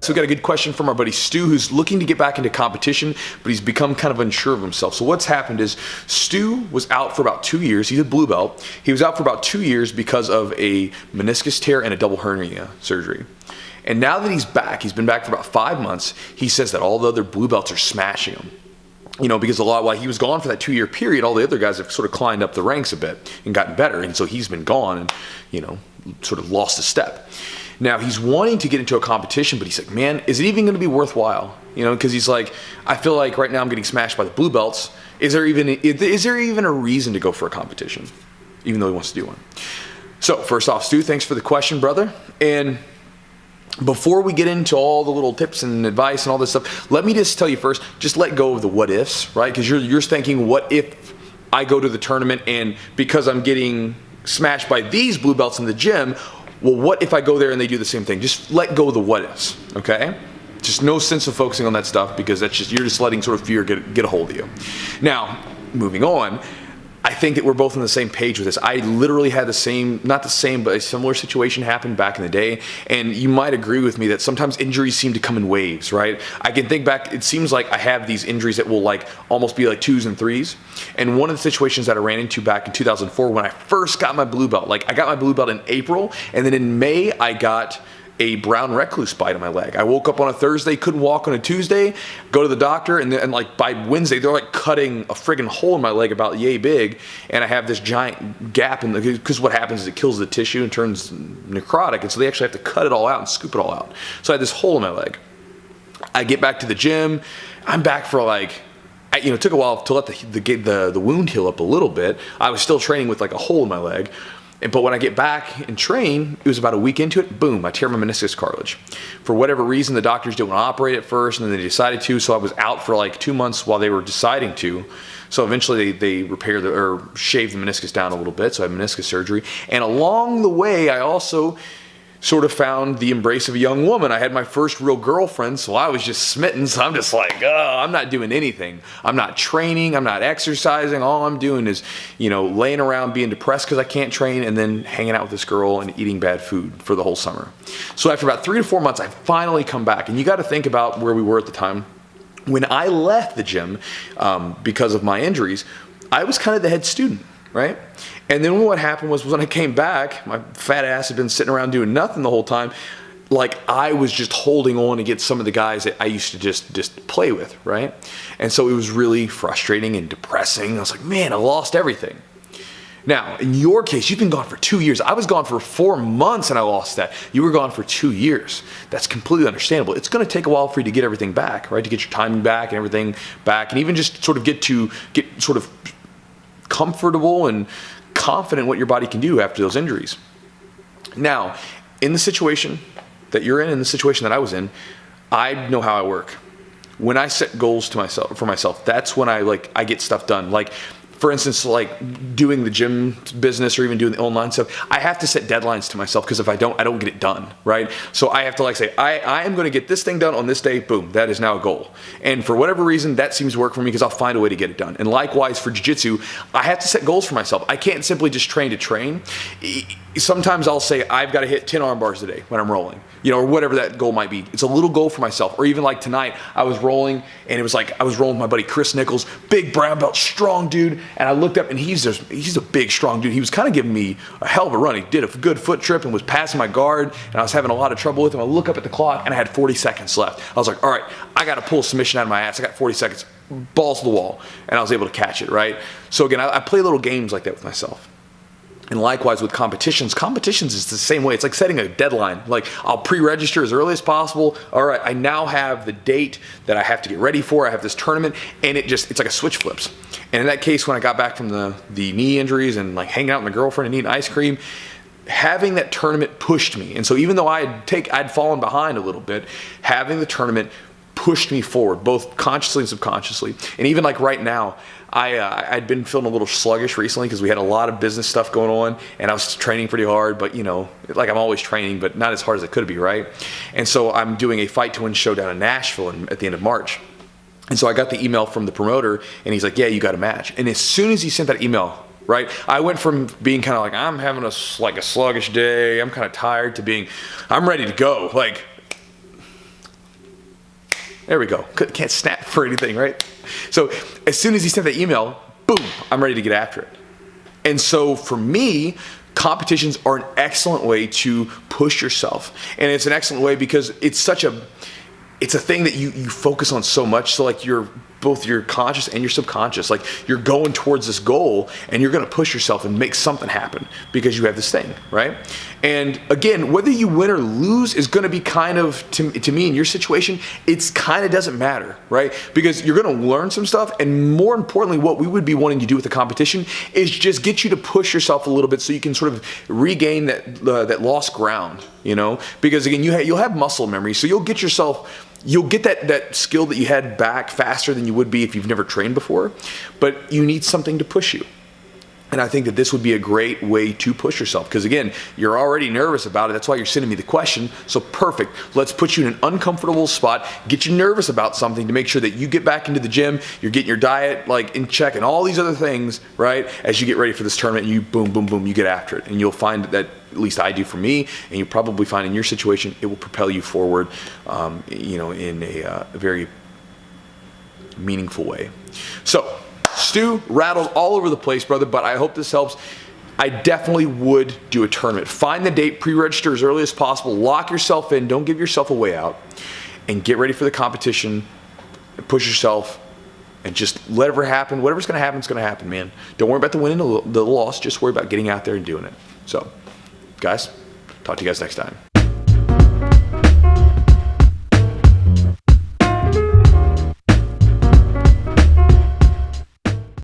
So we got a good question from our buddy Stu, who's looking to get back into competition, but he's become kind of unsure of himself. So what's happened is Stu was out for about 2 years. He's a blue belt. He was out for about 2 years because of a meniscus tear and a double hernia surgery. And now that he's back, he's been back for about 5 months, he says that all the other blue belts are smashing him. You know, because while he was gone for that 2 year period, all the other guys have sort of climbed up the ranks a bit and gotten better. And so he's been gone and, you know, sort of lost a step. Now he's wanting to get into a competition, but he's like, man, is it even going to be worthwhile? You know, because he's like, I feel like right now I'm getting smashed by the blue belts. Is there even a reason to go for a competition, even though he wants to do one? So first off, Stu, thanks for the question, brother. And before we get into all the little tips and advice and all this stuff, let me just tell you first, just let go of the what ifs, right? Because you're thinking, what if I go to the tournament and because I'm getting smashed by these blue belts in the gym, well, what if I go there and they do the same thing? Just let go of the what ifs, okay? Just no sense of focusing on that stuff because that's just, you're just letting sort of fear get a hold of you. Now, moving on, I think that we're both on the same page with this. I literally had the same, not the same, but a similar situation happen back in the day. And you might agree with me that sometimes injuries seem to come in waves, right? I can think back, it seems like I have these injuries that will like almost be like 2s and 3s. And one of the situations that I ran into back in 2004 when I first got my blue belt, like I got my blue belt in April, and then in May I got a brown recluse bite on my leg. I woke up on a Thursday, couldn't walk on a Tuesday, go to the doctor, and like by Wednesday, they're like cutting a friggin' hole in my leg about yay big, and I have this giant gap in the, because what happens is it kills the tissue and turns necrotic, and so they actually have to cut it all out and scoop it all out. So I had this hole in my leg. I get back to the gym, I'm back for like, it took a while to let the wound heal up a little bit. I was still training with like a hole in my leg. But when I get back and train, it was about a week into it, boom, I tear my meniscus cartilage. For whatever reason, the doctors didn't want to operate at first, and then they decided to, so I was out for like 2 months while they were deciding to. So eventually they repaired or shaved the meniscus down a little bit, so I had meniscus surgery. And along the way, I also sort of found the embrace of a young woman. I had my first real girlfriend, so I was just smitten. So I'm just like, oh, I'm not doing anything. I'm not training. I'm not exercising. All I'm doing is, laying around being depressed because I can't train and then hanging out with this girl and eating bad food for the whole summer. So after about 3 to 4 months, I finally come back. And you got to think about where we were at the time. When I left the gym because of my injuries, I was kind of the head student, right? And then what happened was when I came back, my fat ass had been sitting around doing nothing the whole time. Like I was just holding on to get some of the guys that I used to just play with, right? And so it was really frustrating and depressing. I was like, man, I lost everything. Now, in your case, you've been gone for 2 years. I was gone for 4 months and I lost that. You were gone for 2 years. That's completely understandable. It's going to take a while for you to get everything back, right? To get your timing back and everything back, and even just sort of get sort of comfortable and confident what your body can do after those injuries. Now, in the situation that you're in the situation that I was in, I know how I work. When I set goals for myself, that's when I get stuff done. Like, for instance, like doing the gym business or even doing the online stuff, I have to set deadlines to myself because if I don't get it done, right? So I have to say, I am going to get this thing done on this day, boom, that is now a goal. And for whatever reason, that seems to work for me because I'll find a way to get it done. And likewise for jiu-jitsu, I have to set goals for myself. I can't simply just train to train. Sometimes I'll say, I've got to hit 10 arm bars a day when I'm rolling, or whatever that goal might be. It's a little goal for myself. Or even like tonight, I was rolling and it was like, I was rolling with my buddy Chris Nichols, big brown belt, strong dude. And I looked up and he's a big, strong dude. He was kind of giving me a hell of a run. He did a good foot trip and was passing my guard and I was having a lot of trouble with him. I look up at the clock and I had 40 seconds left. I was like, all right, I got to pull a submission out of my ass. I got 40 seconds, balls to the wall. And I was able to catch it, right? So again, I play little games like that with myself. And likewise with competitions is the same way. It's like setting a deadline. Like I'll pre-register as early as possible. All right, I now have the date that I have to get ready for. I have this tournament, and it's like a switch flips. And in that case, when I got back from the knee injuries and like hanging out with my girlfriend and eating ice cream, having that tournament pushed me. And so even though I'd fallen behind a little bit, having the tournament pushed me forward, both consciously and subconsciously. And even like right now, I'd been feeling a little sluggish recently because we had a lot of business stuff going on and I was training pretty hard, but like I'm always training, but not as hard as it could be, right? And so I'm doing a Fight to Win showdown in Nashville at the end of March. And so I got the email from the promoter and he's like, yeah, you got a match. And as soon as he sent that email, right, I went from being kind of like, I'm having a sluggish day, I'm kind of tired, to being, I'm ready to go. Like, There we go. Can't snap for anything, right? So as soon as he sent that email, boom, I'm ready to get after it. And so for me, competitions are an excellent way to push yourself. And it's an excellent way because it's a thing that you focus on so much. So like both your conscious and your subconscious, like you're going towards this goal and you're going to push yourself and make something happen because you have this thing, right? And again, whether you win or lose is going to be kind of, to me in your situation, it's kind of doesn't matter, right? Because you're going to learn some stuff, and more importantly, what we would be wanting to do with the competition is just get you to push yourself a little bit so you can sort of regain that lost ground, you know? Because again, you'll have muscle memory, so you'll get that skill that you had back faster than you would be if you've never trained before, but you need something to push you. And I think that this would be a great way to push yourself because again, you're already nervous about it. That's why you're sending me the question. So perfect. Let's put you in an uncomfortable spot, get you nervous about something to make sure that you get back into the gym, you're getting your diet like in check and all these other things, right? As you get ready for this tournament, you boom, boom, boom, you get after it. And you'll find that, at least I do for me, and you'll probably find in your situation, it will propel you forward, in a very meaningful way. So, Stu, rattled all over the place, brother, but I hope this helps. I definitely would do a tournament. Find the date, pre-register as early as possible, lock yourself in, don't give yourself a way out, and get ready for the competition, push yourself, and just let it happen. Whatever's going to happen, it's going to happen, man. Don't worry about the win and the loss, just worry about getting out there and doing it. So, guys, talk to you guys next time.